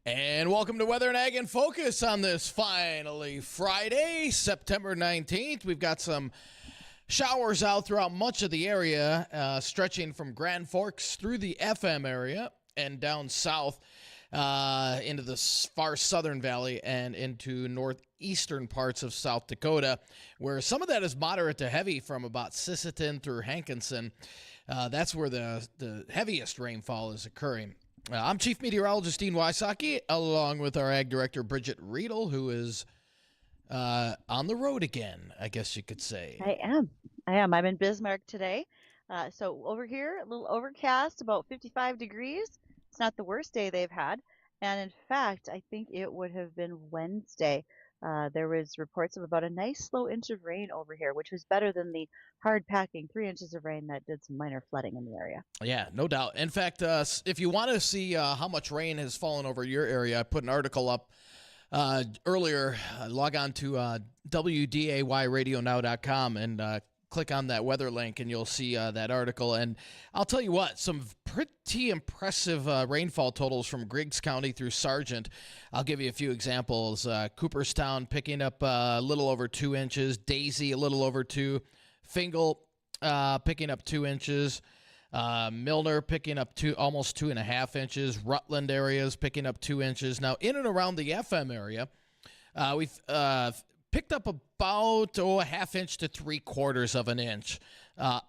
And welcome to Weather and Ag in Focus on this finally Friday, September 19th. We've got some showers out throughout much of the area, stretching from Grand Forks through the FM area and down south into the far southern valley and into northeastern parts of South Dakota, where some of that is moderate to heavy from about Sisseton through Hankinson. That's where the heaviest rainfall is occurring. I'm Chief Meteorologist Dean Wysocki, along with our Ag Director Bridgette Readel, who is on the road again, I guess you could say. I am. I'm in Bismarck today. So over here, a little overcast, about 55 degrees. It's not the worst day they've had. And in fact, I think it would have been Wednesday. There was reports of about a nice slow inch of rain over here, which was better than the hard packing 3 inches of rain that did some minor flooding in the area. Yeah, no doubt. In fact, if you want to see how much rain has fallen over your area, I put an article up earlier. Log on to WDAYradionow.com and click on that weather link, and you'll see that article. And I'll tell you what, some pretty impressive rainfall totals from Griggs County through Sargent. I'll give you a few examples. Cooperstown picking up a little over 2 inches. Daisy a little over 2. Fingal picking up 2 inches. Milner picking up almost 2.5 inches. Rutland areas picking up 2 inches. Now, in and around the FM area, we've picked up about a half inch to 3/4 of an inch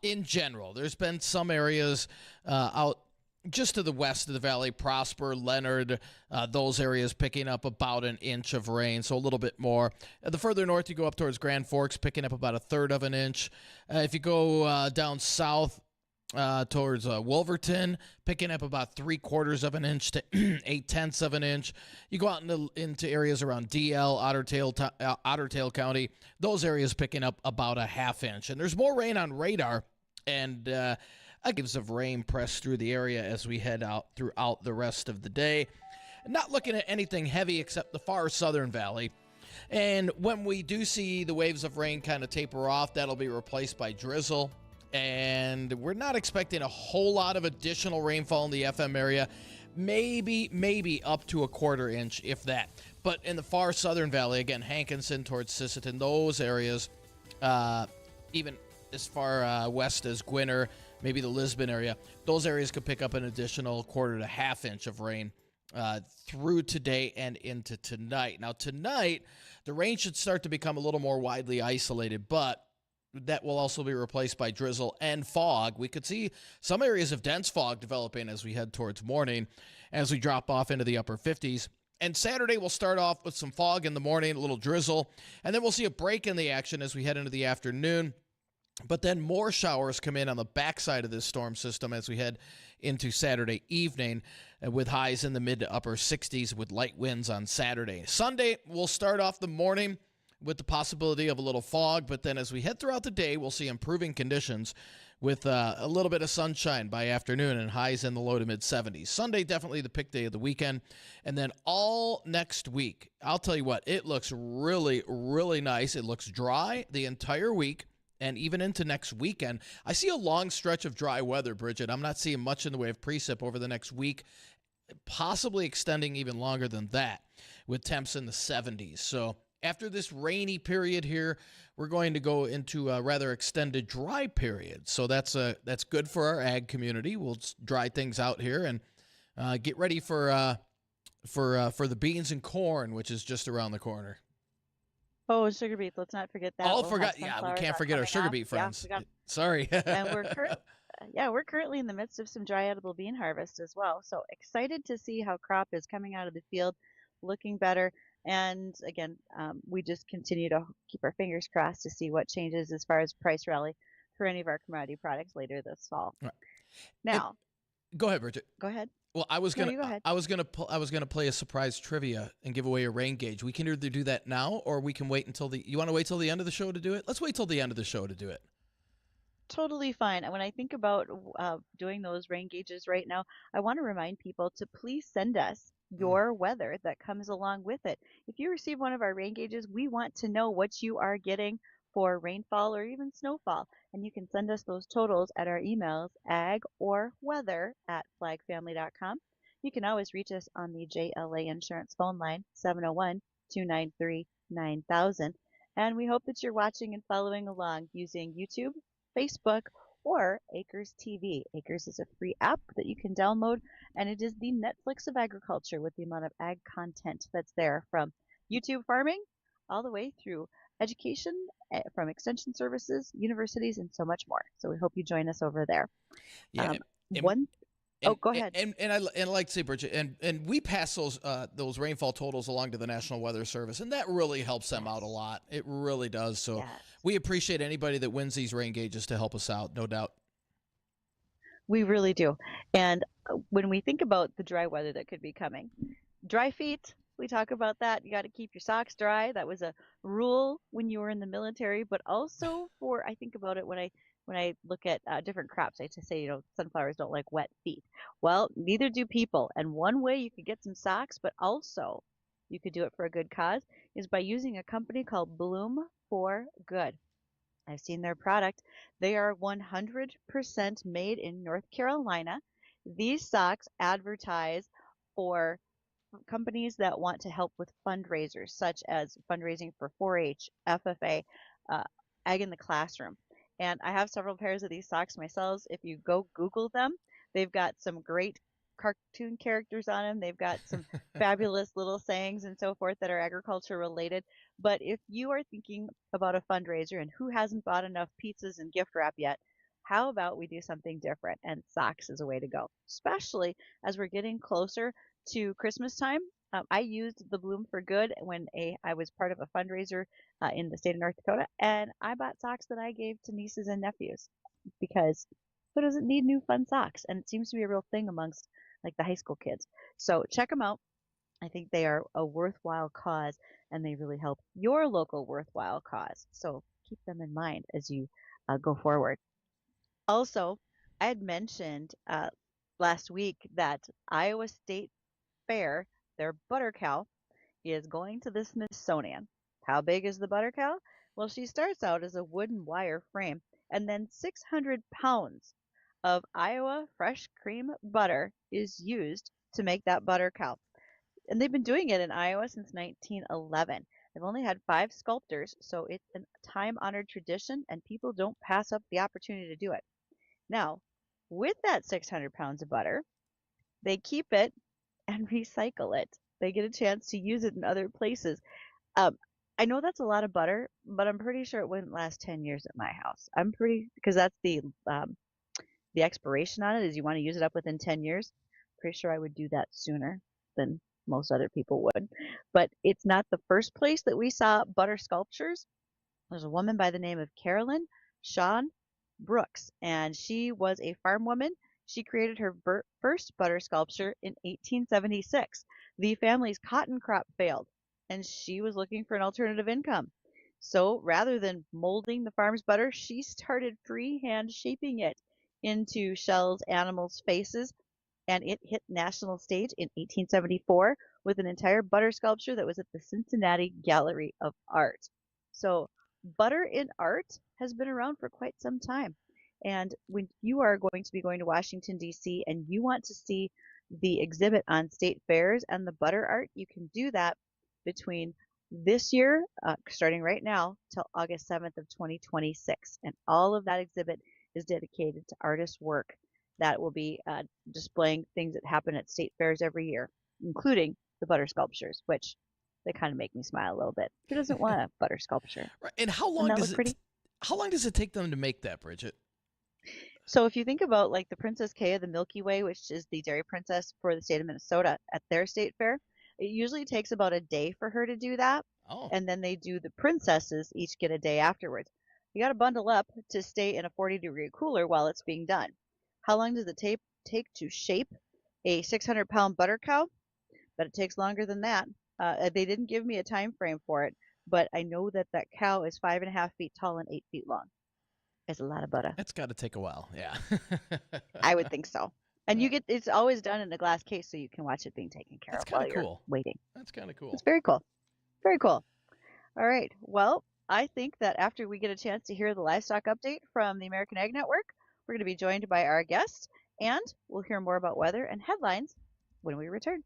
in general. There's been some areas out just to the west of the valley, Prosper, Leonard, those areas picking up about an inch of rain, so a little bit more. The further north you go up towards Grand Forks, picking up about 1/3 of an inch. If you go down south, towards Wolverton, picking up about 3/4 of an inch to 8/10 of an inch. You go out into areas around DL, Ottertail County, those areas picking up about a half inch. And there's more rain on radar, and gives of rain pressed through the area as we head out throughout the rest of the day. Not looking at anything heavy except the far southern valley. And when we do see the waves of rain kind of taper off, that'll be replaced by drizzle. And we're not expecting a whole lot of additional rainfall in the FM area. Maybe up to 1/4 inch, if that. But in the far southern valley, again, Hankinson towards Sisseton, those areas, even as far west as Gwinner, maybe the Lisbon area, those areas could pick up an additional 1/4 to half inch of rain through today and into tonight. Now, tonight, the rain should start to become a little more widely isolated, but that will also be replaced by drizzle and fog. We could see some areas of dense fog developing as we head towards morning, as we drop off into the upper 50s. And Saturday, we'll start off with some fog in the morning, a little drizzle, and then we'll see a break in the action as we head into the afternoon. But then more showers come in on the backside of this storm system as we head into Saturday evening, with highs in the mid to upper 60s with light winds on Saturday. Sunday, we'll start off the morning with the possibility of a little fog, but then as we head throughout the day, we'll see improving conditions with a little bit of sunshine by afternoon and highs in the low to mid 70s. Sunday, definitely the pick day of the weekend. And then all next week, I'll tell you what, it looks really, really nice. It looks dry the entire week and even into next weekend. I see a long stretch of dry weather, Bridgette. I'm not seeing much in the way of precip over the next week, possibly extending even longer than that with temps in the 70s. So after this rainy period here, we're going to go into a rather extended dry period. So that's good for our ag community. We'll dry things out here and get ready for the beans and corn, which is just around the corner. Oh, sugar beets. Let's not forget that. Oh, forgot. Yeah, we can't forget our sugar beet friends. Yeah, Sorry. and we're currently in the midst of some dry edible bean harvest as well. So excited to see how crop is coming out of the field, looking better. And again, we just continue to keep our fingers crossed to see what changes as far as price rally for any of our commodity products later this fall. Right. Now, go ahead, Bridgette. Go ahead. Well, I was gonna play a surprise trivia and give away a rain gauge. We can either do that now, or we can wait until you want to wait till the end of the show to do it? Let's wait till the end of the show to do it. Totally fine. And when I think about doing those rain gauges right now, I want to remind people to please send us your weather that comes along with it. If you receive one of our rain gauges, we want to know what you are getting for rainfall or even snowfall. And you can send us those totals at our emails, ag or weather@flagfamily.com. you can always reach us on the JLA Insurance phone line, 701-293-9000. And we hope that you're watching and following along using YouTube, Facebook, or Acres TV. Acres is a free app that you can download, and it is the Netflix of agriculture with the amount of ag content that's there, from YouTube farming all the way through education, from extension services, universities, and so much more. So we hope you join us over there. Yeah. Um, And, one, and, go ahead. I like to say, Bridgette, and we pass those rainfall totals along to the National Weather Service, and that really helps them out a lot. It really does. So we appreciate anybody that wins these rain gauges to help us out, no doubt. We really do. And when we think about the dry weather that could be coming, dry feet, we talk about that. You got to keep your socks dry. That was a rule when you were in the military, but also I think about it when I look at different crops. I just say, sunflowers don't like wet feet. Well, neither do people. And one way you could get some socks, but also you could do it for a good cause, is by using a company called Bloom for Good. I've seen their product. They are 100% made in North Carolina. These socks advertise for companies that want to help with fundraisers, such as fundraising for 4-H, FFA, Ag in the Classroom. And I have several pairs of these socks myself. If you go Google them, they've got some great cartoon characters on them. They've got some fabulous little sayings and so forth that are agriculture related. But if you are thinking about a fundraiser and who hasn't bought enough pizzas and gift wrap yet, how about we do something different? And socks is a way to go, especially as we're getting closer to Christmas time. I used the Bloom for Good when I was part of a fundraiser in the state of North Dakota, and I bought socks that I gave to nieces and nephews, because who doesn't need new fun socks? And it seems to be a real thing amongst like the high school kids. So check them out. I think they are a worthwhile cause, and they really help your local worthwhile cause. So keep them in mind as you go forward. Also, I had mentioned last week that Iowa State Fair, their butter cow, is going to the Smithsonian. How big is the butter cow? Well, she starts out as a wooden wire frame, and then 600 pounds of Iowa fresh cream butter is used to make that butter cow. And they've been doing it in Iowa since 1911. They've only had 5 sculptors, so it's a time-honored tradition, and people don't pass up the opportunity to do it. Now, with that 600 pounds of butter, they keep it and recycle it. They get a chance to use it in other places. I know that's a lot of butter, but I'm pretty sure it wouldn't last 10 years at my house. Because that's the expiration on it, is you want to use it up within 10 years. Pretty sure I would do that sooner than most other people would. But it's not the first place that we saw butter sculptures. There's a woman by the name of Carolyn Shawn Brooks, and she was a farm woman. She created her first butter sculpture in 1876. The family's cotton crop failed, and she was looking for an alternative income. So rather than molding the farm's butter, she started freehand shaping it into shells, animals' faces, and it hit national stage in 1874 with an entire butter sculpture that was at the Cincinnati Gallery of Art. So butter in art has been around for quite some time. And when you are going to be going to Washington, D.C., and you want to see the exhibit on state fairs and the butter art, you can do that between this year, starting right now, till August 7th of 2026. And all of that exhibit is dedicated to artist work that will be displaying things that happen at state fairs every year, including the butter sculptures, which they kind of make me smile a little bit. Who doesn't want a butter sculpture? Right. And how long does it take them to make that, Bridgette? So if you think about like the Princess Kay of the Milky Way, which is the dairy princess for the state of Minnesota at their state fair, it usually takes about a day for her to do that. Oh. And then they do the princesses each get a day afterwards. You got to bundle up to stay in a 40-degree cooler while it's being done. How long does it take to shape a 600-pound butter cow? But it takes longer than that. They didn't give me a time frame for it, but I know that cow is 5.5 feet tall and 8 feet long. It's a lot of butter. That's got to take a while. Yeah. I would think so. And it's always done in a glass case, so you can watch it being taken care of while you're waiting. That's kind of cool. It's very cool. Very cool. All right. Well, I think that after we get a chance to hear the livestock update from the American Ag Network, we're going to be joined by our guest, and we'll hear more about weather and headlines when we return.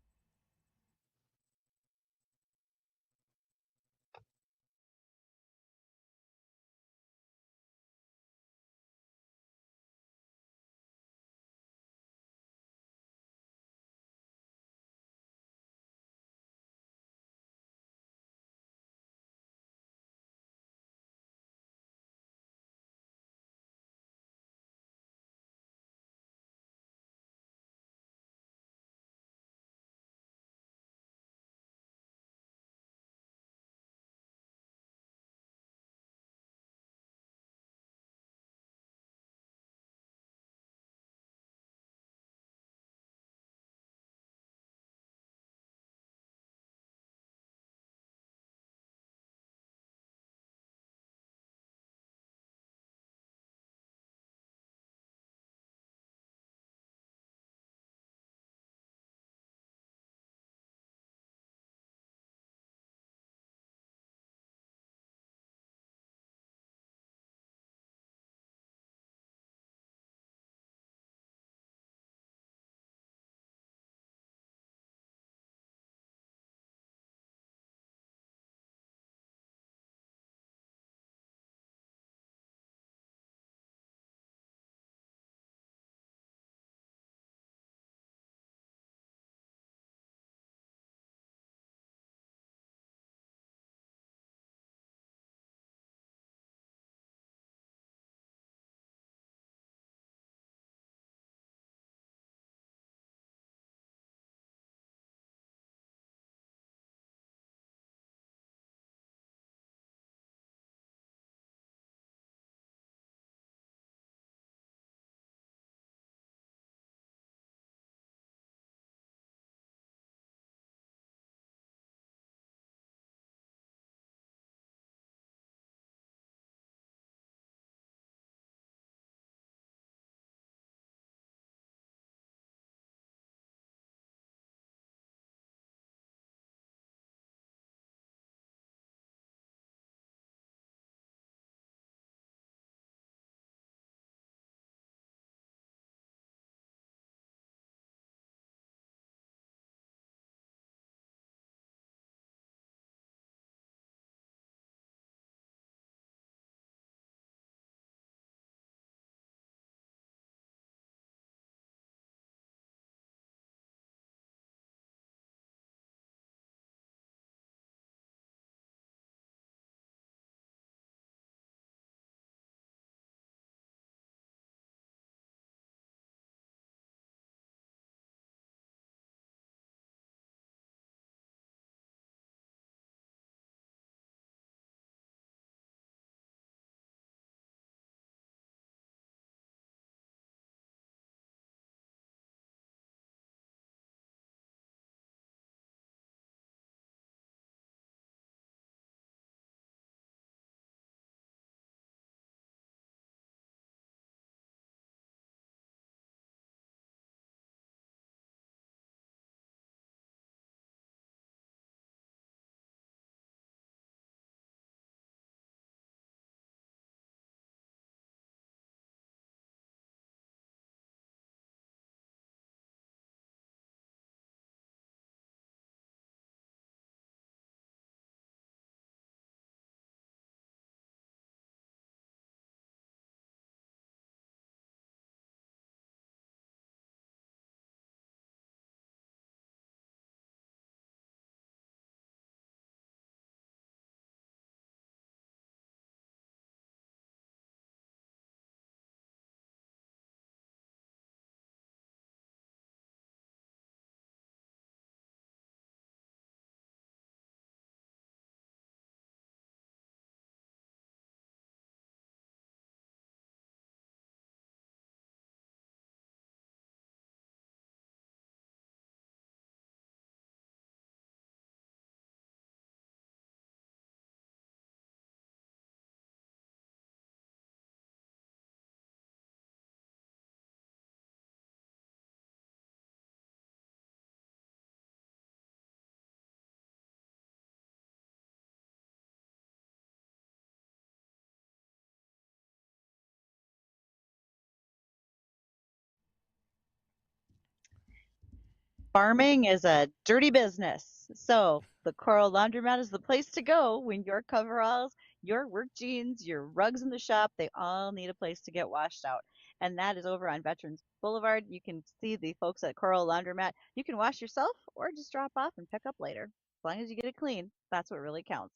Farming is a dirty business. So the Coral Laundromat is the place to go when your coveralls, your work jeans, your rugs in the shop, they all need a place to get washed out. And that is over on Veterans Boulevard. You can see the folks at Coral Laundromat. You can wash yourself or just drop off and pick up later. As long as you get it clean, that's what really counts.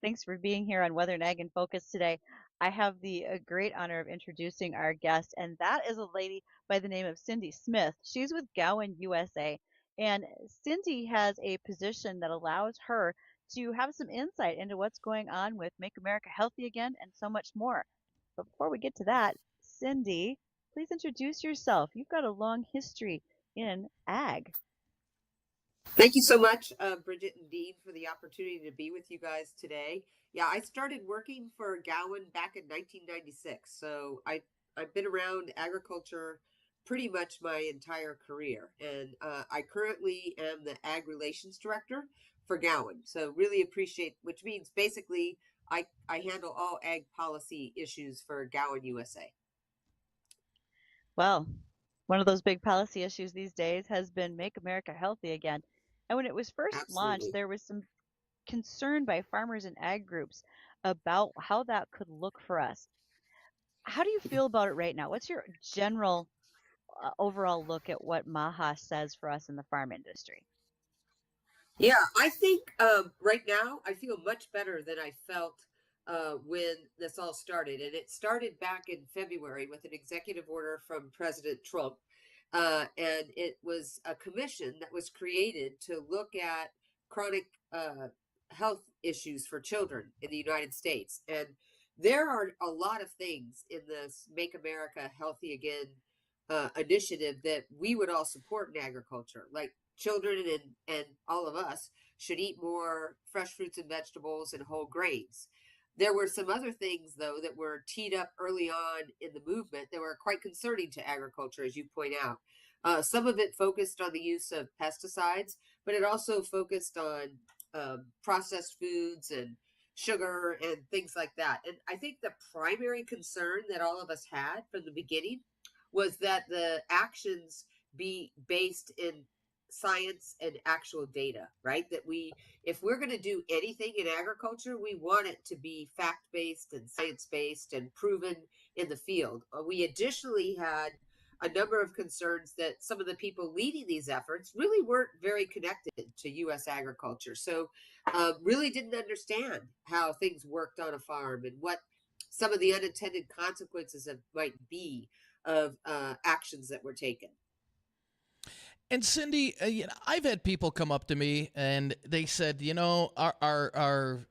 Thanks for being here on Weather and Ag in Focus today. I have the great honor of introducing our guest, and that is a lady by the name of Cindy Smith. She's with Gowan USA, and Cindy has a position that allows her to have some insight into what's going on with Make America Healthy Again and so much more. But before we get to that, Cindy, please introduce yourself. You've got a long history in ag. Thank you so much, Bridgette and Dean, for the opportunity to be with you guys today. Yeah, I started working for Gowan back in 1996, so I've been around agriculture pretty much my entire career, and I currently am the Ag Relations Director for Gowan. So really appreciate, which means basically I handle all ag policy issues for Gowan USA. Well, one of those big policy issues these days has been Make America Healthy Again. And when it was first launched, Absolutely. there was some concern by farmers and ag groups about how that could look for us. How do you feel about it right now? What's your general overall look at what MAHA says for us in the farm industry? Yeah, I think right now I feel much better than I felt when this all started. And it started back in February with an executive order from President Trump. And it was a commission that was created to look at chronic health issues for children in the United States. And there are a lot of things in this Make America Healthy Again initiative that we would all support in agriculture, like children and all of us should eat more fresh fruits and vegetables and whole grains. There were some other things, though, that were teed up early on in the movement that were quite concerning to agriculture, as you point out. Some of it focused on the use of pesticides, but it also focused on processed foods and sugar and things like that. And I think the primary concern that all of us had from the beginning was that the actions be based in science and actual data, right? That if we're going to do anything in agriculture, we want it to be fact-based and science-based and proven in the field. We additionally had a number of concerns that some of the people leading these efforts really weren't very connected to U.S. agriculture. So really didn't understand how things worked on a farm and what some of the unintended consequences might be of actions that were taken. And Cindy, I've had people come up to me and they said, our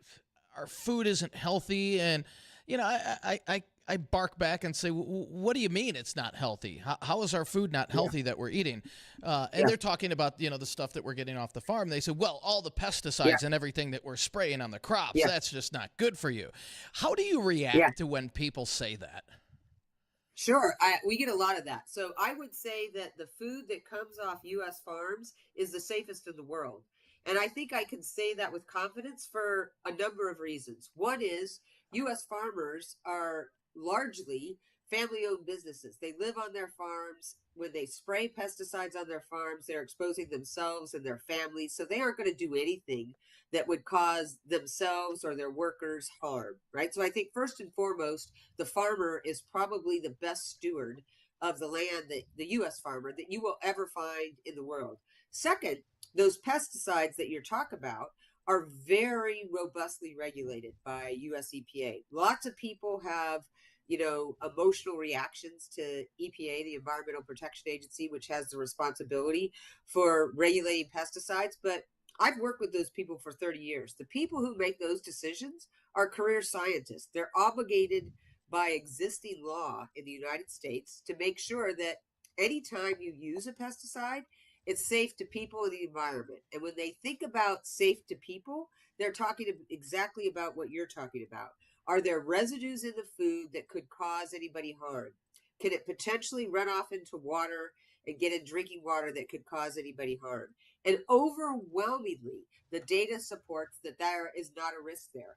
food isn't healthy, and I bark back and say, what do you mean it's not healthy? How is our food not healthy that we're eating? And they're talking about the stuff that we're getting off the farm. They say, well, all the pesticides and everything that we're spraying on the crops, that's just not good for you. How do you react to when people say that? Sure. We get a lot of that. So I would say that the food that comes off U.S. farms is the safest in the world. And I think I can say that with confidence for a number of reasons. One is U.S. farmers are largely family-owned businesses. They live on their farms. When they spray pesticides on their farms, they're exposing themselves and their families. So they aren't going to do anything that would cause themselves or their workers harm, right? So I think first and foremost, the farmer is probably the best steward of the land, that the U.S. farmer, that you will ever find in the world. Second, those pesticides that you're talking about are very robustly regulated by US EPA. Lots of people have, emotional reactions to EPA, the Environmental Protection Agency, which has the responsibility for regulating pesticides. But I've worked with those people for 30 years. The people who make those decisions are career scientists. They're obligated by existing law in the United States to make sure that anytime you use a pesticide, it's safe to people and the environment. And when they think about safe to people, they're talking exactly about what you're talking about. Are there residues in the food that could cause anybody harm? Can it potentially run off into water and get in drinking water that could cause anybody harm? And overwhelmingly, the data supports that there is not a risk there.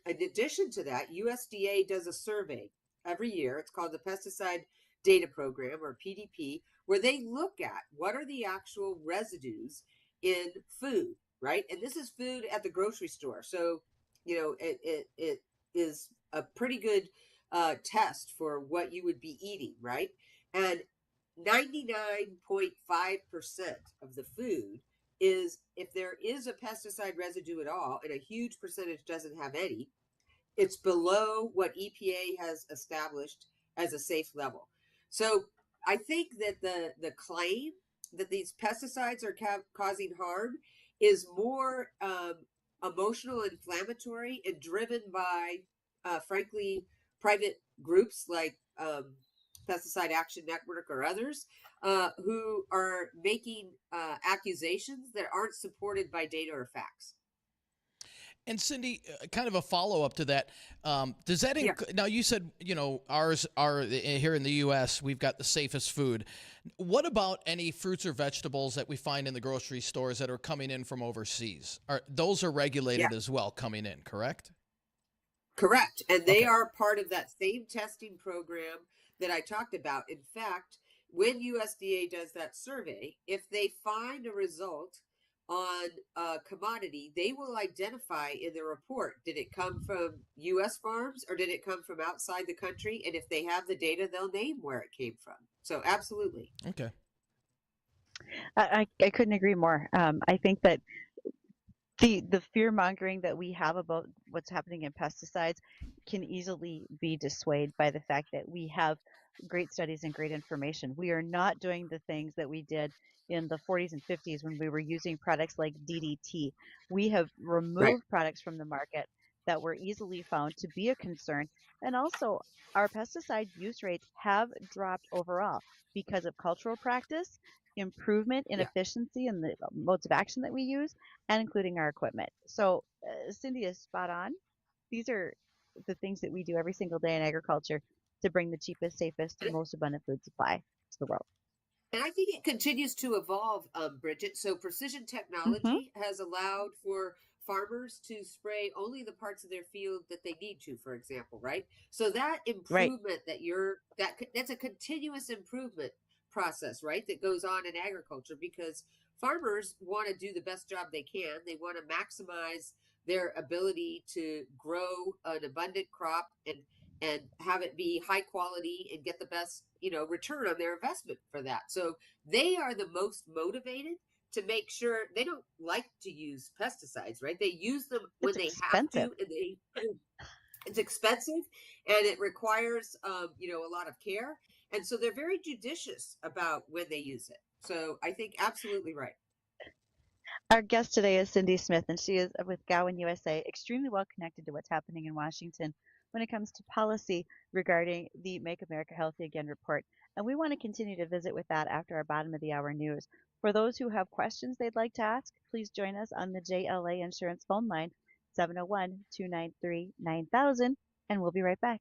In addition to that, USDA does a survey every year. It's called the Pesticide Data Program, or PDP, where they look at what are the actual residues in food, right? And this is food at the grocery store. So, it is a pretty good test for what you would be eating, right? And 99.5% of the food is, if there is a pesticide residue at all, and a huge percentage doesn't have any, it's below what EPA has established as a safe level. So I think that the claim that these pesticides are causing harm is more emotional, inflammatory, and driven by, frankly, private groups like Pesticide Action Network or others, who are making accusations that aren't supported by data or facts. And Cindy, kind of a follow up to that. Does that Yeah. now? You said ours are here in the U.S. We've got the safest food. What about any fruits or vegetables that we find in the grocery stores that are coming in from overseas? Those are regulated Yeah. as well coming in? Correct. Correct. And they Okay. are part of that same testing program that I talked about. In fact, when USDA does that survey, if they find a result on a commodity, they will identify in the report, did it come from US farms or did it come from outside the country? And if they have the data, they'll name where it came from. So absolutely. Okay. I couldn't agree more. I think that the fear mongering that we have about what's happening in pesticides can easily be dissuaded by the fact that we have great studies and great information. We are not doing the things that we did in the 40s and 50s when we were using products like DDT. We have Right. removed products from the market that were easily found to be a concern. And also, our pesticide use rates have dropped overall because of cultural practice, improvement in Yeah. efficiency in the modes of action that we use, and including our equipment. So Cindy is spot on. These are the things that we do every single day in agriculture to bring the cheapest, safest, most abundant food supply to the world. And I think it continues to evolve, Bridgette. So precision Mm-hmm. technology has allowed for farmers to spray only the parts of their field that they need to, for example, right? So that Right. improvement that's a continuous improvement process, right? That goes on in agriculture because farmers want to do the best job they can. They want to maximize their ability to grow an abundant crop and have it be high quality and get the best return on their investment for that. So they are the most motivated to make sure. They don't like to use pesticides, right? They use them when It's they have to, expensive. and it's expensive and it requires a lot of care, and so they're very judicious about when they use it. So I think absolutely right. Our guest today is Cindy Smith, and she is with Gowan USA, extremely well connected to what's happening in Washington when it comes to policy regarding the Make America Healthy Again report. And we want to continue to visit with that after our bottom of the hour news. For those who have questions they'd like to ask, please join us on the JLA Insurance phone line, 701-293-9000, and we'll be right back.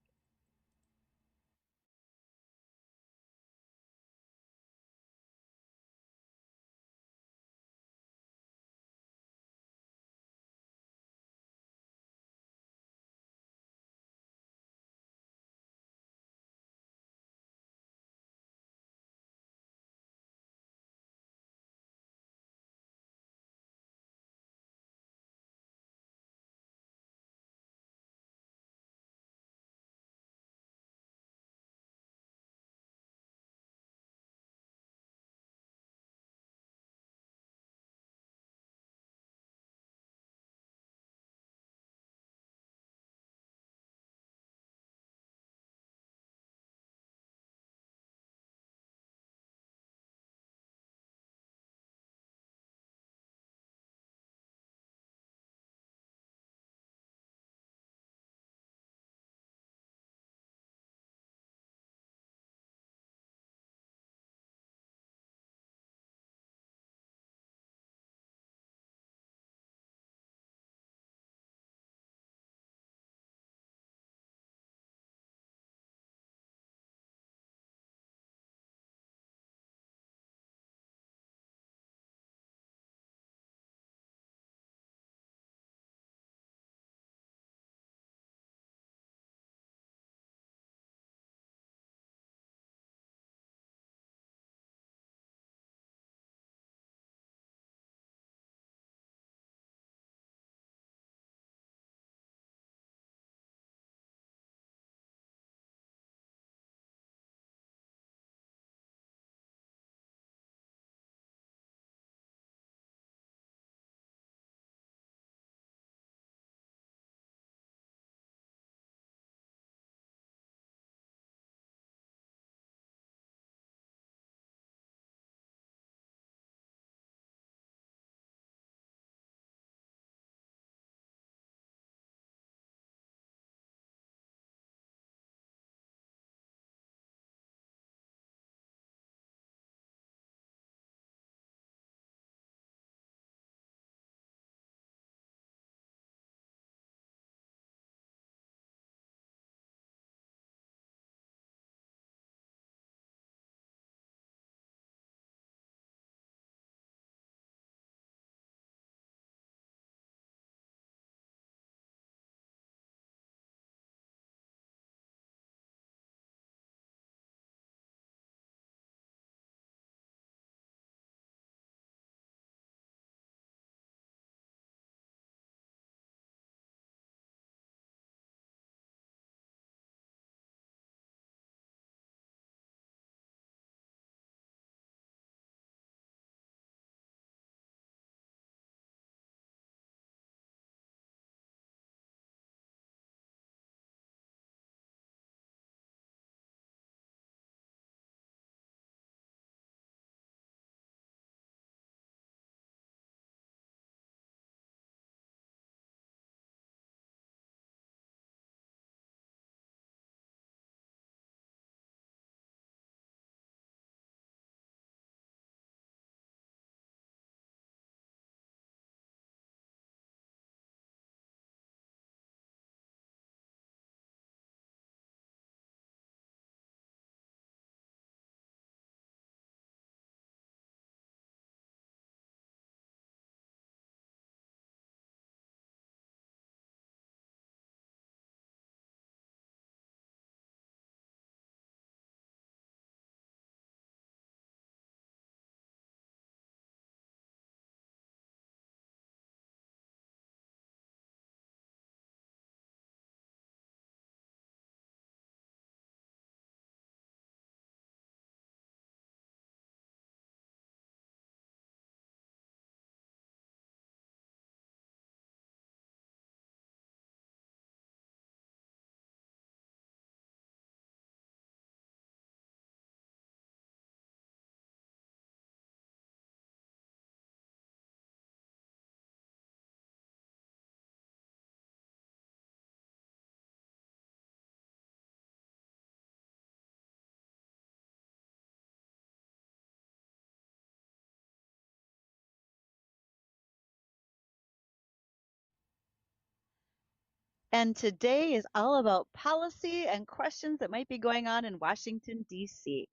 And today is all about policy and questions that might be going on in Washington, D.C.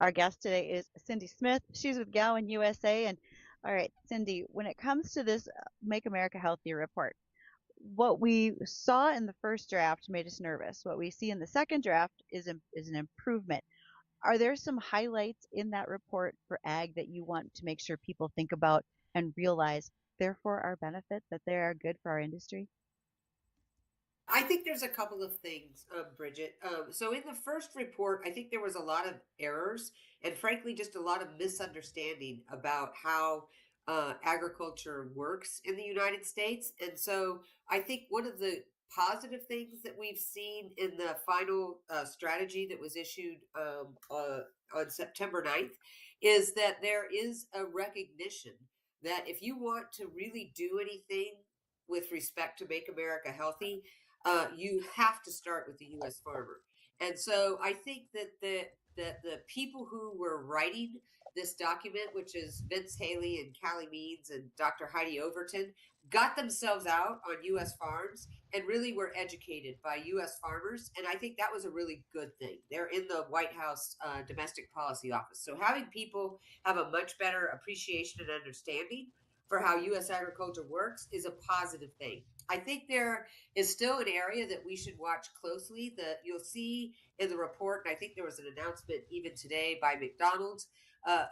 Our guest today is Cindy Smith. She's with Gowan USA. And all right, Cindy, when it comes to this Make America Healthier report, what we saw in the first draft made us nervous. What we see in the second draft is an improvement. Are there some highlights in that report for ag that you want to make sure people think about and realize, therefore, our benefit, that they are good for our industry? I think there's a couple of things, Bridget. So in the first report, I think there was a lot of errors and frankly, just a lot of misunderstanding about how agriculture works in the United States. And so I think one of the positive things that we've seen in the final strategy that was issued on September 9th is that there is a recognition that if you want to really do anything with respect to make America healthy, you have to start with the U.S. farmer. And so I think that the people who were writing this document, which is Vince Haley and Callie Means and Dr. Heidi Overton, got themselves out on U.S. farms and really were educated by U.S. farmers. And I think that was a really good thing. They're in the White House Domestic Policy Office. So having people have a much better appreciation and understanding for how U.S. agriculture works is a positive thing. I think there is still an area that we should watch closely. That you'll see in the report, and I think there was an announcement even today by McDonald's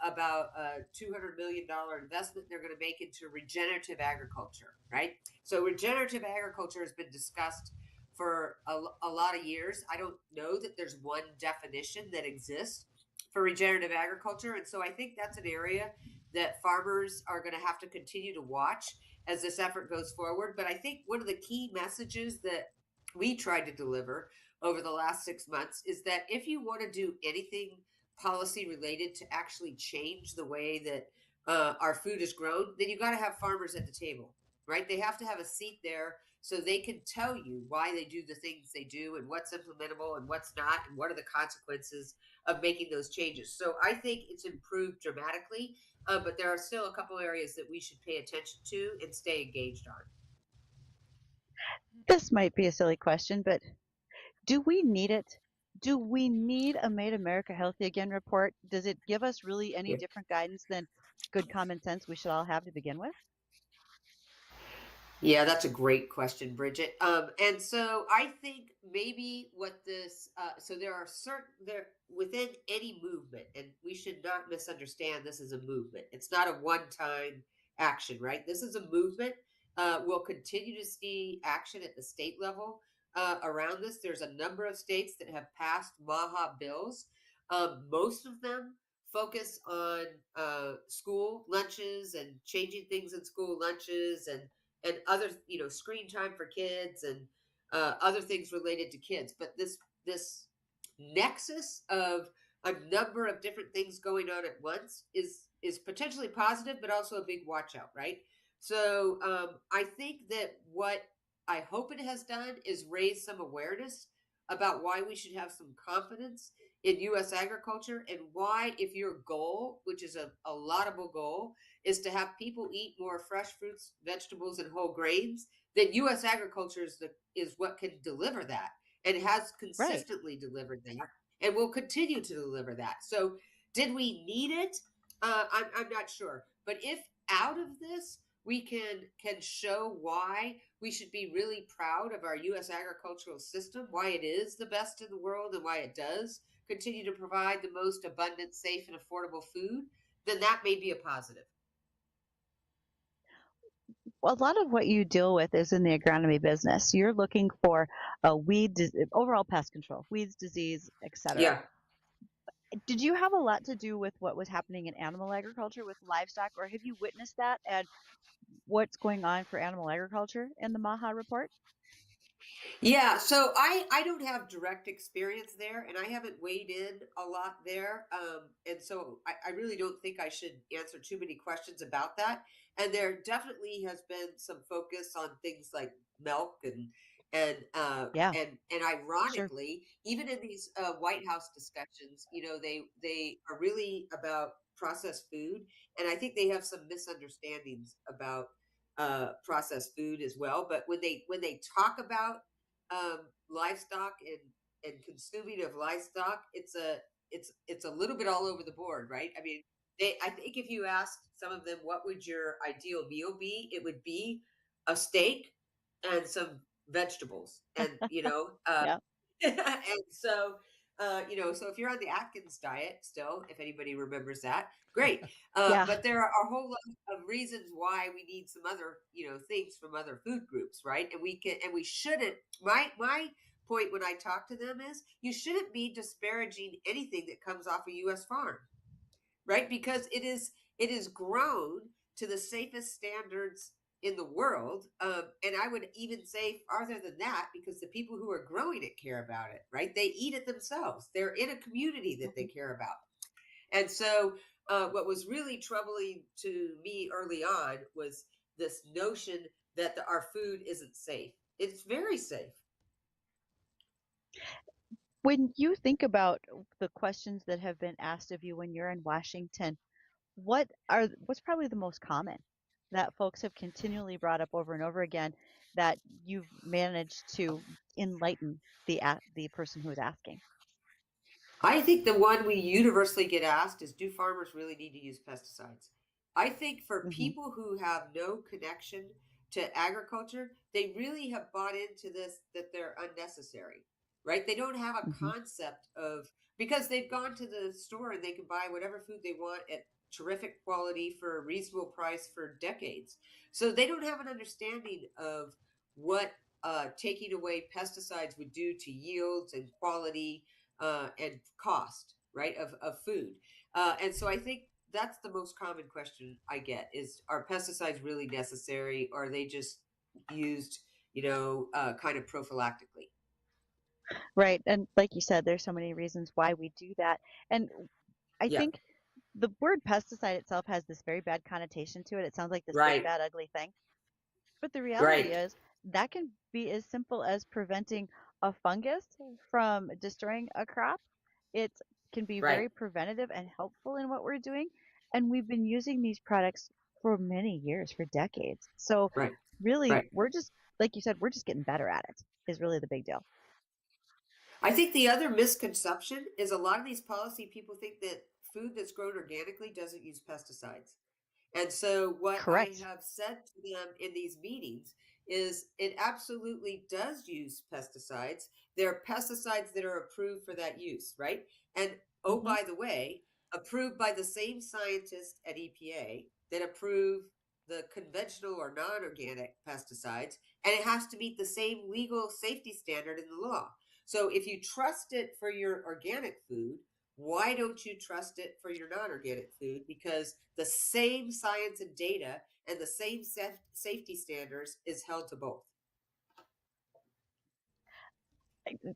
about a $200 million investment they're going to make into regenerative agriculture, right? So regenerative agriculture has been discussed for a lot of years. I don't know that there's one definition that exists for regenerative agriculture. And so I think that's an area that farmers are going to have to continue to watch as this effort goes forward. But I think one of the key messages that we tried to deliver over the last 6 months is that if you want to do anything policy related to actually change the way that our food is grown, then you got to have farmers at the table, right? They have to have a seat there so they can tell you why they do the things they do and what's implementable and what's not and what are the consequences of making those changes. So I think it's improved dramatically, but there are still a couple areas that we should pay attention to and stay engaged on. This might be a silly question, but do we need it? Do we need a Made America Healthy Again report? Does it give us really any Yeah. different guidance than good common sense we should all have to begin with? Yeah, that's a great question, Bridget. And so I think maybe what this, so there are certain, there within any movement, and we should not misunderstand this is a movement. It's not a one time action, right? This is a movement. We'll continue to see action at the state level around this. There's a number of states that have passed MAHA bills. Most of them focus on school lunches and changing things in school lunches and other screen time for kids and other things related to kids, but this nexus of a number of different things going on at once is potentially positive but also a big watch out, right? So I think that what I hope it has done is raise some awareness about why we should have some confidence in U.S. agriculture and why, if your goal, which is a laudable goal, is to have people eat more fresh fruits, vegetables, and whole grains, then U.S. agriculture is what can deliver that and has Right. consistently delivered that and will continue to deliver that. So, did we need it? I'm not sure. But if out of this we can show why we should be really proud of our U.S. agricultural system, why it is the best in the world, and why it does continue to provide the most abundant, safe, and affordable food, then that may be a positive. A lot of what you deal with is in the agronomy business. You're looking for a overall pest control, weeds, disease, etc. Yeah. Did you have a lot to do with what was happening in animal agriculture with livestock, or have you witnessed that and what's going on for animal agriculture in the MAHA report? Yeah, so I don't have direct experience there, and I haven't weighed in a lot there, and so I really don't think I should answer too many questions about that. And there definitely has been some focus on things like milk and Yeah, and sure. ironically, even in these White House discussions, they are really about processed food, and I think they have some misunderstandings about processed food as well. But when they talk about livestock and consuming of livestock, it's a little bit all over the board, right? I mean, I think if you asked some of them what would your ideal meal be, it would be a steak and some vegetables, and Yeah. and so so if you're on the Atkins diet still, if anybody remembers that, great. Yeah. But there are a whole lot of reasons why we need some other things from other food groups, right? And we shouldn't. My point when I talk to them is you shouldn't be disparaging anything that comes off a U.S. farm, right? Because it is grown to the safest standards in the world, and I would even say farther than that, because the people who are growing it care about it, right? They eat it themselves. They're in a community that they Mhm. care about, and so what was really troubling to me early on was this notion that our food isn't safe. It's very safe. When you think about the questions that have been asked of you when you're in Washington, what's probably the most common that folks have continually brought up over and over again that you've managed to enlighten the person who is asking? I think the one we universally get asked is, do farmers really need to use pesticides? I think for Hmm. people who have no connection to agriculture, they really have bought into this, that they're unnecessary, right? They don't have a Hmm. concept of, because they've gone to the store and they can buy whatever food they want at terrific quality for a reasonable price for decades. So they don't have an understanding of what taking away pesticides would do to yields and quality and cost, right, of food. And so I think that's the most common question I get is, are pesticides really necessary? Or are they just used, kind of prophylactically? Right. And like you said, there's so many reasons why we do that. And I Yeah, think the word pesticide itself has this very bad connotation to it. It sounds like this big, right, bad, ugly thing. But the reality right, is that can be as simple as preventing a fungus from destroying a crop. It can be right, very preventative and helpful in what we're doing. And we've been using these products for many years, for decades. So right, really, right. we're just, like you said, we're just getting better at it, is really the big deal. I think the other misconception is a lot of these policy people think that food that's grown organically doesn't use pesticides. And so, what I Correct. have said to them in these meetings is, it absolutely does use pesticides. There are pesticides that are approved for that use, right? And oh, Hmm. by the way, approved by the same scientists at EPA that approve the conventional or non organic pesticides. And it has to meet the same legal safety standard in the law. So, if you trust it for your organic food, why don't you trust it for your non-organic food? Because the same science and data and the same safety standards is held to both.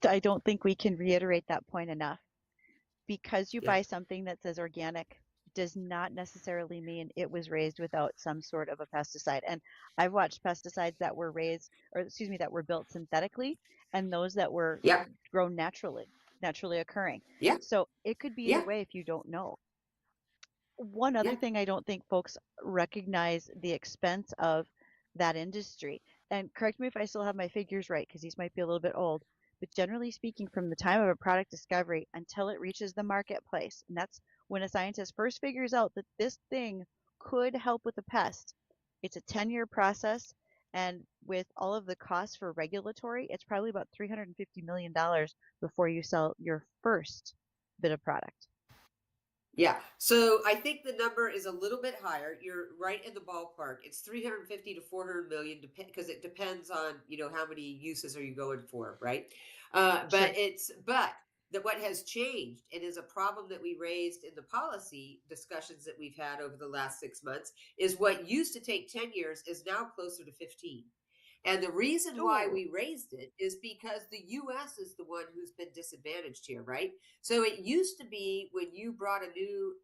I don't think we can reiterate that point enough. Because you Yeah, buy something that says organic does not necessarily mean it was raised without some sort of a pesticide. And I've watched pesticides that were raised, or excuse me, that were built synthetically, and those that were yeah, grown naturally occurring. yeah, So it could be either yeah, way if you don't know. One yeah. other thing I don't think folks recognize the expense of that industry. And correct me if I still have my figures right, because these might be a little bit old. But generally speaking, from the time of a product discovery until it reaches the marketplace, and that's when a scientist first figures out that this thing could help with a pest, it's a 10-year process. And with all of the costs for regulatory, it's probably about $350 million before you sell your first bit of product. Yeah. So I think the number is a little bit higher. You're right in the ballpark. It's 350 to 400 million, because it depends on, how many uses are you going for, right? Sure. But that what has changed, and is a problem that we raised in the policy discussions that we've had over the last 6 months, is what used to take 10 years is now closer to 15. And the reason why Ooh. we raised it is because the US is the one who's been disadvantaged here, right? So it used to be, when you brought a new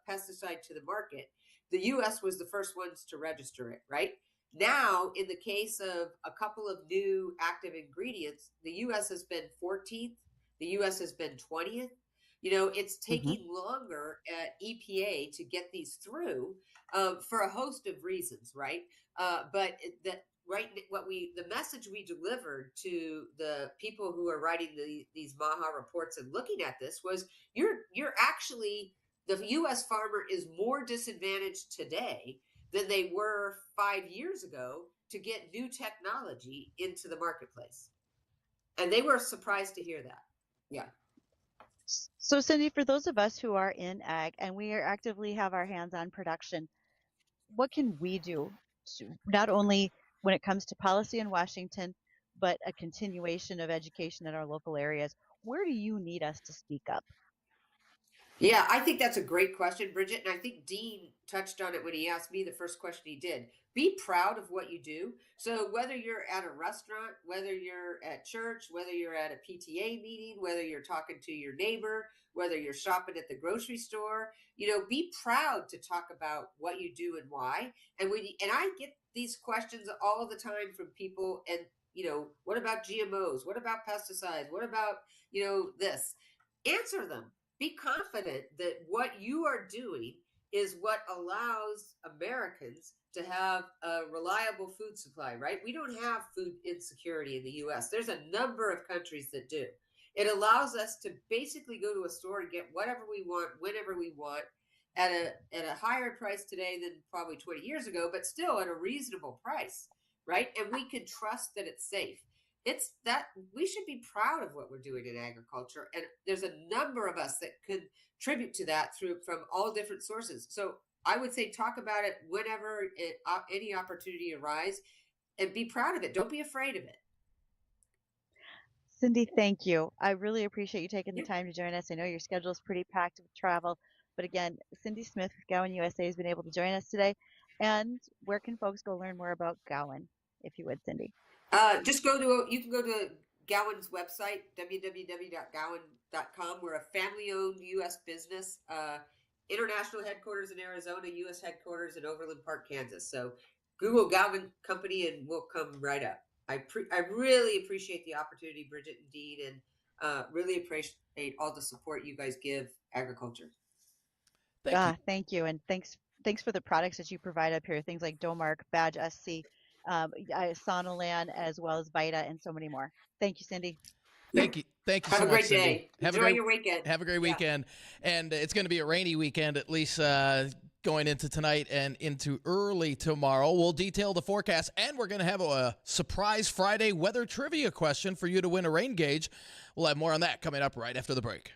pesticide to the market, the US was the first ones to register it, right? Now, in the case of a couple of new active ingredients, the US has been 14th, the US has been 20th. It's Hmm. taking longer at EPA to get these through for a host of reasons, right? But that right, the message we delivered to the people who are writing these MAHA reports and looking at this was you're actually the U.S. farmer is more disadvantaged today than they were 5 years ago to get new technology into the marketplace, and they were surprised to hear that. Yeah. So, Cindy, for those of us who are in ag and we are actively have our hands on production, what can we do to not only when it comes to policy in Washington, but a continuation of education in our local areas? Where do you need us to speak up? Yeah, I think that's a great question, Bridgette. And I think Dean touched on it when he asked me the first question he did. Be proud of what you do. So, whether you're at a restaurant, whether you're at church, whether you're at a PTA meeting, whether you're talking to your neighbor, whether you're shopping at the grocery store, be proud to talk about what you do and why. And I get these questions all the time from people. And, what about GMOs? What about pesticides? What about, this? Answer them. Be confident that what you are doing is what allows Americans to have a reliable food supply, right? We don't have food insecurity in the US. There's a number of countries that do. It allows us to basically go to a store and get whatever we want, whenever we want, at a higher price today than probably 20 years ago, but still at a reasonable price, right? And we can trust that it's safe. It's that we should be proud of what we're doing in agriculture, and there's a number of us that contribute to that from all different sources. So I would say talk about it whenever any opportunity arises, and be proud of it. Don't be afraid of it. Cindy, thank you. I really appreciate you taking the Yep. time to join us. I know your schedule is pretty packed with travel, but again, Cindy Smith with Gowan USA has been able to join us today. And where can folks go learn more about Gowan, if you would, Cindy? You can go to Gowan's website, www.gowan.com. We're a family-owned U.S. business, international headquarters in Arizona, U.S. headquarters in Overland Park, Kansas. So Google Gowan Company and we'll come right up. I really appreciate the opportunity, Bridgette and Dean, and really appreciate all the support you guys give agriculture. Thank you. Thank you, and thanks for the products that you provide up here. Things like Domark, Badge SC, Sonolan, as well as Vita, and so many more. Thank you, Cindy. Thank you. Thank you Have so a much, great Cindy. day. Enjoy your weekend. Have a great Yeah. weekend. And it's going to be a rainy weekend, at least going into tonight and into early tomorrow. We'll detail the forecast, and we're going to have a surprise Friday weather trivia question for you to win a rain gauge. We'll have more on that coming up right after the break.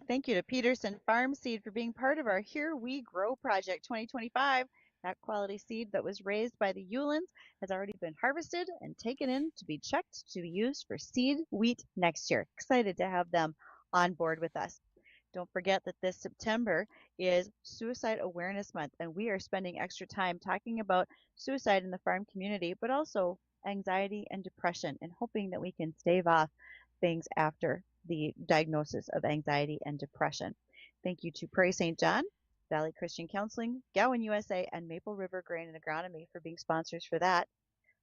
Thank you to Peterson Farm Seed for being part of our Here We Grow Project 2025. That quality seed that was raised by the Yulins has already been harvested and taken in to be checked to be used for seed wheat next year. Excited to have them on board with us. Don't forget that this September is Suicide Awareness Month, and we are spending extra time talking about suicide in the farm community, but also anxiety and depression, and hoping that we can stave off things after the diagnosis of anxiety and depression. Thank you to Prairie St. John, Valley Christian Counseling, Gowan USA, and Maple River Grain and Agronomy for being sponsors for that.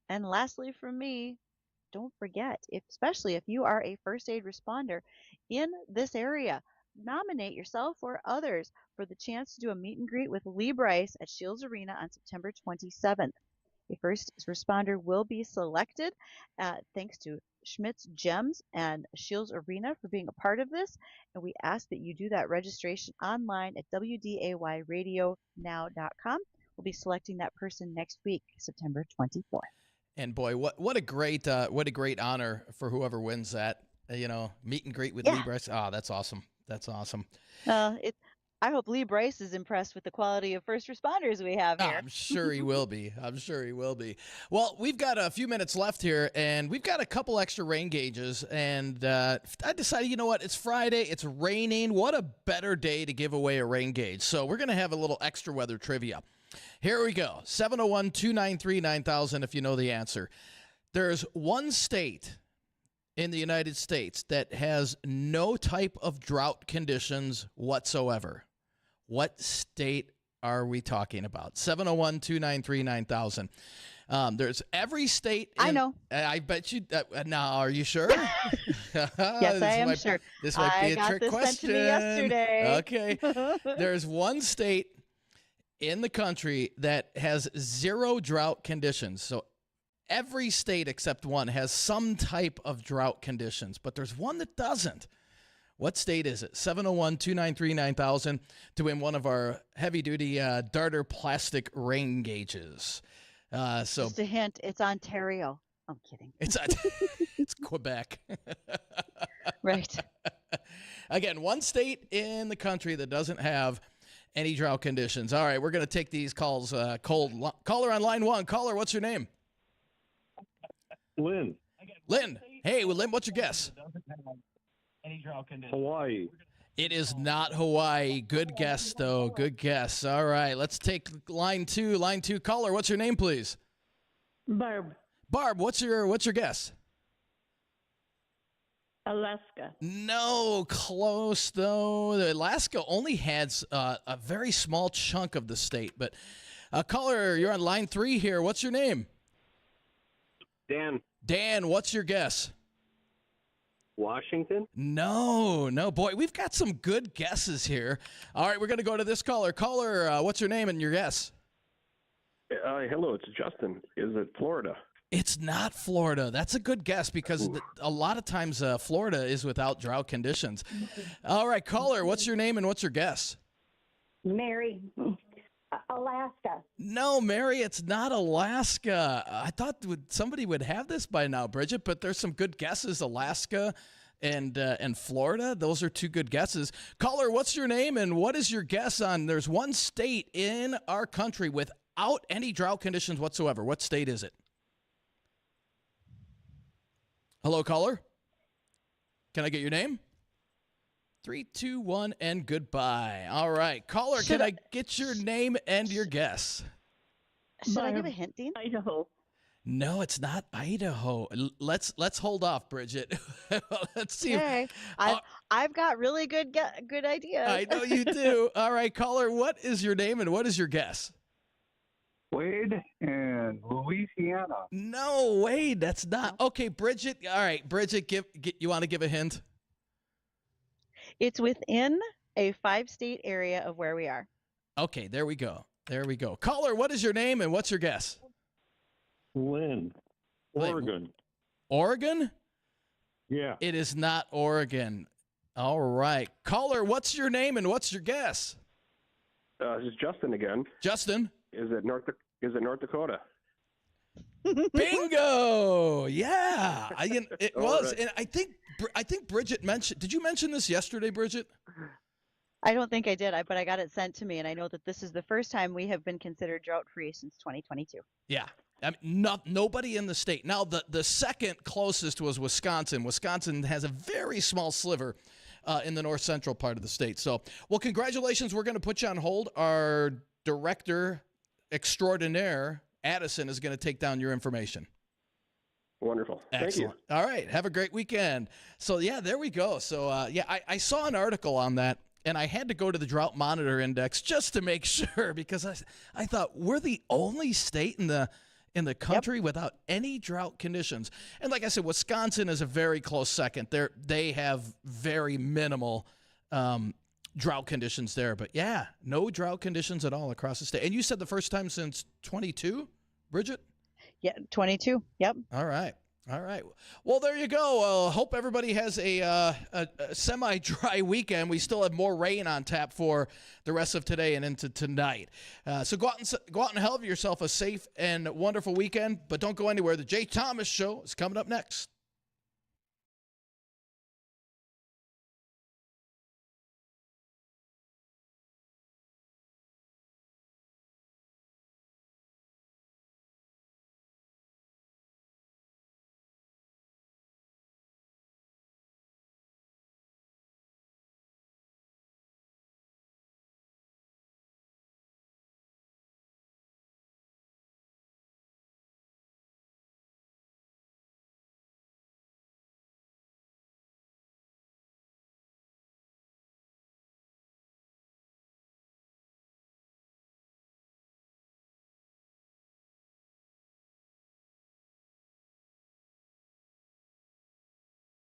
And lastly, from me, don't forget, especially if you are a first aid responder in this area, nominate yourself or others for the chance to do a meet and greet with Lee Bryce at Shields Arena on September 27th. A first responder will be selected thanks to Schmidt's Gems and Shields Arena for being a part of this. And we ask that you do that registration online at WDAYradionow.com. We'll be selecting that person next week, September 24th. And boy, what a great honor for whoever wins that. Meet and greet with Lee Bryce. Oh, that's awesome. That's awesome. I hope Lee Bryce is impressed with the quality of first responders we have here. I'm sure he will be. Well, we've got a few minutes left here, and we've got a couple extra rain gauges. And I decided, you know what? It's Friday. It's raining. What a better day to give away a rain gauge. So we're going to have a little extra weather trivia. Here we go. 701-293-9000 if you know the answer. There's one state in the United States that has no type of drought conditions whatsoever. What state are we talking about? 701-293-9000. There's every state. I know. I bet you. Now, are you sure? Yes, I am sure. This might be a trick question. Sent to me yesterday. Okay. There's one state in the country that has zero drought conditions. So every state except one has some type of drought conditions, but there's one that doesn't. What state is it? 701-293-9000 to win one of our heavy-duty Darter plastic rain gauges. Just a hint, it's Ontario. I'm kidding. It's Quebec. Right. Again, one state in the country that doesn't have any drought conditions. All right, we're going to take these calls cold. Caller on line one. Caller, what's your name? Lynn. Lynn. Hey, Lynn, what's your guess? Hawaii. It is not Hawaii. Good guess, though. Good guess. All right, let's take line two. Line two, caller, what's your name, please? Barb. Barb, what's your guess? Alaska. No, close, though. Alaska only has a very small chunk of the state. But caller, you're on line three here. What's your name? Dan. Dan, what's your guess? Washington? No. Boy, we've got some good guesses here. All right, we're going to go to this caller. Caller, what's your name and your guess? Hello, it's Justin. Is it Florida? It's not Florida. That's a good guess because a lot of times Florida is without drought conditions. All right, caller, what's your name and what's your guess? Mary. Alaska. No, Mary, it's not Alaska. I thought somebody would have this by now, Bridgette, but there's some good guesses. Alaska and Florida. Those are two good guesses. Caller, what's your name and what is your guess on there's one state in our country without any drought conditions whatsoever. What state is it? Hello, caller. Can I get your name? 3, 2, 1, and goodbye. All right. Caller, can I get your name and your guess? Should I give a hint, Dean? Idaho. No, it's not Idaho. Let's hold off, Bridgette. Let's see. Okay. I've got really good ideas. I know you do. All right, caller, what is your name and what is your guess? Wade and Louisiana. No, Wade, that's not. Okay, Bridgette. All right, Bridgette, you want to give a hint? It's within a 5-state area of where we are. Okay, there we go. Caller, what is your name and what's your guess? Lynn. Oregon. Oregon? Yeah. It is not Oregon. All right. Caller, what's your name and what's your guess? This is Justin again. Justin? Is it North Dakota? Bingo! Yeah, it All was, right. and I think Bridgette mentioned. Did you mention this yesterday, Bridgette? I don't think I did, but I got it sent to me, and I know that this is the first time we have been considered drought-free since 2022. Yeah. I mean, nobody in the state. Now, the second closest was Wisconsin. Wisconsin has a very small sliver in the north central part of the state. So, well, congratulations. We're going to put you on hold. Our director extraordinaire, Addison, is going to take down your information. Wonderful. Excellent. Thank you. All right. Have a great weekend. So, yeah, there we go. So, I saw an article on that, and I had to go to the Drought Monitor Index just to make sure, because I thought we're the only state in the country without any drought conditions. And like I said, Wisconsin is a very close second. They have very minimal drought conditions there. But, yeah, no drought conditions at all across the state. And you said the first time since 22, Bridgette? Yeah, 22. Yep. All right. Well, there you go. Hope everybody has a semi-dry weekend. We still have more rain on tap for the rest of today and into tonight. So go out and have yourself a safe and wonderful weekend. But don't go anywhere. The Jay Thomas Show is coming up next.